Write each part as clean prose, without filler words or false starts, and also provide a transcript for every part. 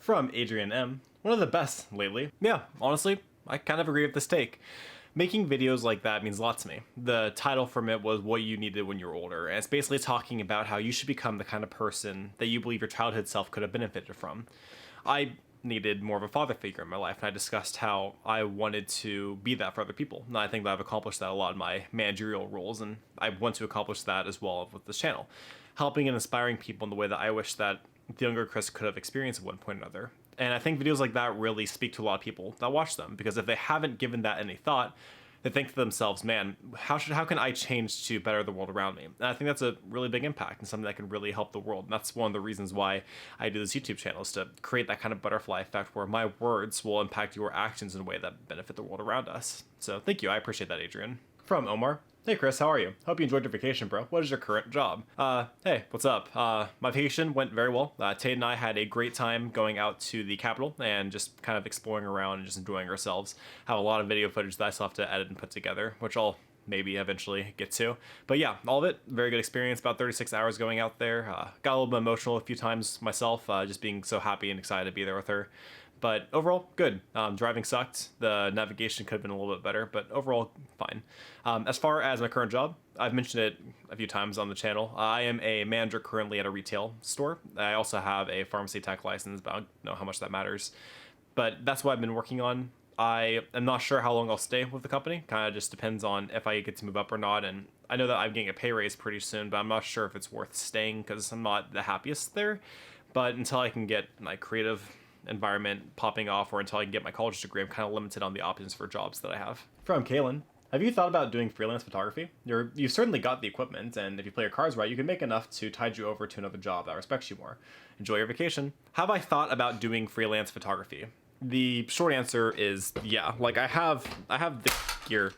From Adrian M. One of the best lately. Yeah, honestly, I kind of agree with this take. Making videos like that means a lot to me. The title from it was What You Needed When You Were Older, and it's basically talking about how you should become the kind of person that you believe your childhood self could have benefited from. I needed more of a father figure in my life, and I discussed how I wanted to be that for other people. And I think that I've accomplished that a lot in my managerial roles, and I want to accomplish that as well with this channel. Helping and inspiring people in the way that I wish that the younger Chris could have experienced at one point or another. And I think videos like that really speak to a lot of people that watch them, because if they haven't given that any thought, they think to themselves, man, how can I change to better the world around me? And I think that's a really big impact and something that can really help the world. And that's one of the reasons why I do this YouTube channel, is to create that kind of butterfly effect where my words will impact your actions in a way that benefit the world around us. So thank you. I appreciate that, Adrian. From Omar. Hey Chris, how are you? Hope you enjoyed your vacation, bro. What is your current job? Hey, what's up? My vacation went very well. Tate and I had a great time going out to the capital and just kind of exploring around and just enjoying ourselves. Have a lot of video footage that I still have to edit and put together, which I'll maybe eventually get to. But yeah, all of it, very good experience. About 36 hours going out there. Got a little bit emotional a few times myself, just being so happy and excited to be there with her. But overall, good. Driving sucked. The navigation could have been a little bit better, but overall, fine. As far as my current job, I've mentioned it a few times on the channel. I am a manager currently at a retail store. I also have a pharmacy tech license, but I don't know how much that matters. But that's what I've been working on. I am not sure how long I'll stay with the company. Kind of just depends on if I get to move up or not. And I know that I'm getting a pay raise pretty soon, but I'm not sure if it's worth staying because I'm not the happiest there. But until I can get my creative environment popping off, or until I can get my college degree, I'm kind of limited on the options for jobs that I have. From Kaylin. Have you thought about doing freelance photography? You've certainly got the equipment, and if you play your cards right, you can make enough to tide you over to another job that respects you more. Enjoy your vacation. Have I thought about doing freelance photography? The short answer is yeah. Like I have the gear.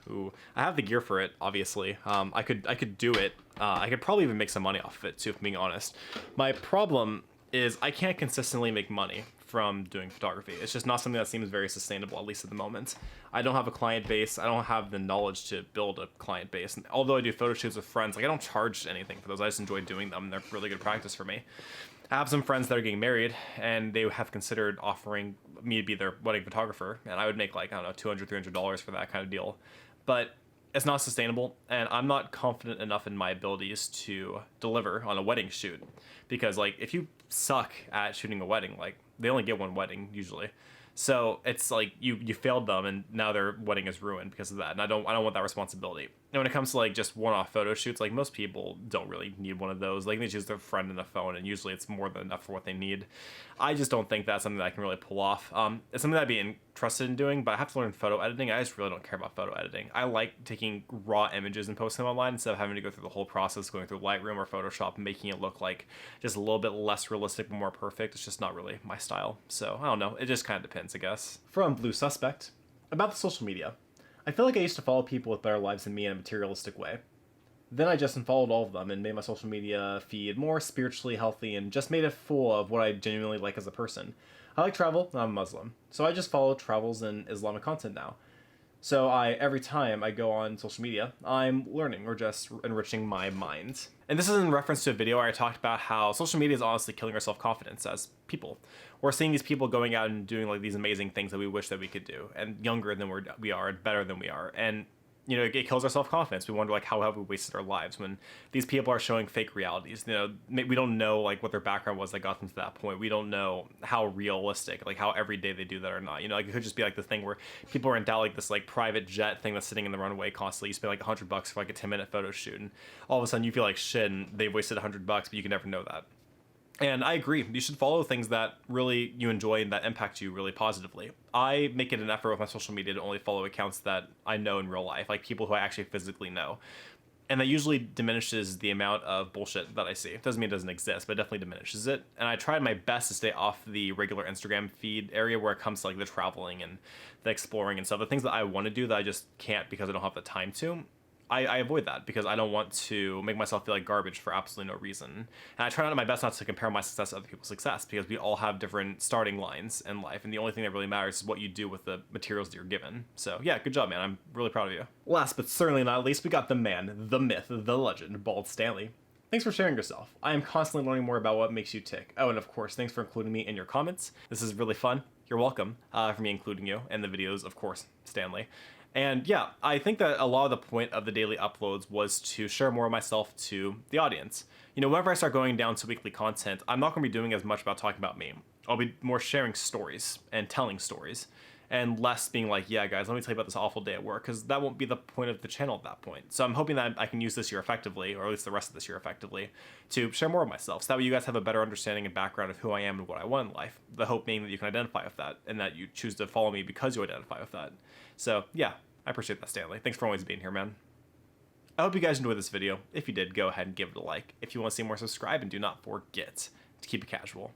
I have the gear for it. Obviously, I could do it. I could probably even make some money off of it too, if I'm being honest. My problem is I can't consistently make money from doing photography. It's just not something that seems very sustainable, at least at the moment. I don't have a client base. I don't have the knowledge to build a client base. And although I do photo shoots with friends, like I don't charge anything for those. I just enjoy doing them. They're really good practice for me. I have some friends that are getting married, and they have considered offering me to be their wedding photographer, and I would make like, I don't know, $200, $300 for that kind of deal. But it's not sustainable, and I'm not confident enough in my abilities to deliver on a wedding shoot. Because like, if you suck at shooting a wedding, like they only get one wedding usually. So it's like you failed them, and now their wedding is ruined because of that. And I don't want that responsibility. And when it comes to like just one-off photo shoots, like most people don't really need one of those. Like they just their friend and a phone, and usually it's more than enough for what they need. I just don't think that's something that I can really pull off. It's something that I'd be interested in doing, but I have to learn photo editing. I just really don't care about photo editing. I like taking raw images and posting them online instead of having to go through the whole process, going through Lightroom or Photoshop and making it look like just a little bit less realistic but more perfect. It's just not really my style. So I don't know. It just kind of depends, I guess. From Blue Suspect. About the social media. I feel like I used to follow people with better lives than me in a materialistic way. Then I just unfollowed all of them and made my social media feed more spiritually healthy and just made it full of what I genuinely like as a person. I like travel, and I'm a Muslim, so I just follow travels and Islamic content now. So every time I go on social media, I'm learning or just enriching my mind. And this is in reference to a video where I talked about how social media is honestly killing our self-confidence as people. We're seeing these people going out and doing like these amazing things that we wish that we could do, and younger than we are, and better than we are. And you know, it kills our self-confidence. We wonder like how have we wasted our lives when these people are showing fake realities. You know, we don't know like what their background was that got them to that point. We don't know how realistic, like how every day they do that or not. You know, like it could just be like the thing where people are in doubt, like this like private jet thing that's sitting in the runway constantly. You spend like $100 for like a 10-minute photo shoot, and all of a sudden you feel like shit and they've wasted $100, but you can never know that. And I agree, you should follow things that really you enjoy and that impact you really positively. I make it an effort with my social media to only follow accounts that I know in real life, like people who I actually physically know. And that usually diminishes the amount of bullshit that I see. It doesn't mean it doesn't exist, but it definitely diminishes it. And I tried my best to stay off the regular Instagram feed area where it comes to like the traveling and the exploring and stuff. The things that I want to do that I just can't because I don't have the time to. I avoid that because I don't want to make myself feel like garbage for absolutely no reason. And I try my best not to compare my success to other people's success because we all have different starting lines in life, and the only thing that really matters is what you do with the materials that you're given. So yeah, good job, man. I'm really proud of you. Last but certainly not least, we got the man, the myth, the legend, Bald Stanley. Thanks Thanks for sharing yourself. I am constantly learning more about what makes you tick. Oh, and of course, thanks for including me in your comments. This is really fun. You're welcome for me including you in the videos, of course, Stanley. And yeah, I think that a lot of the point of the daily uploads was to share more of myself to the audience. You know, whenever I start going down to weekly content, I'm not going to be doing as much about talking about me. I'll be more sharing stories and telling stories, and less being like, yeah, guys, let me tell you about this awful day at work, because that won't be the point of the channel at that point. So I'm hoping that I can use this year effectively, or at least the rest of this year effectively, to share more of myself, so that way you guys have a better understanding and background of who I am and what I want in life. The hope being that you can identify with that, and that you choose to follow me because you identify with that. So yeah, I appreciate that, Stanley. Thanks for always being here, man. I hope you guys enjoyed this video. If you did, go ahead and give it a like. If you want to see more, subscribe, and do not forget to keep it casual.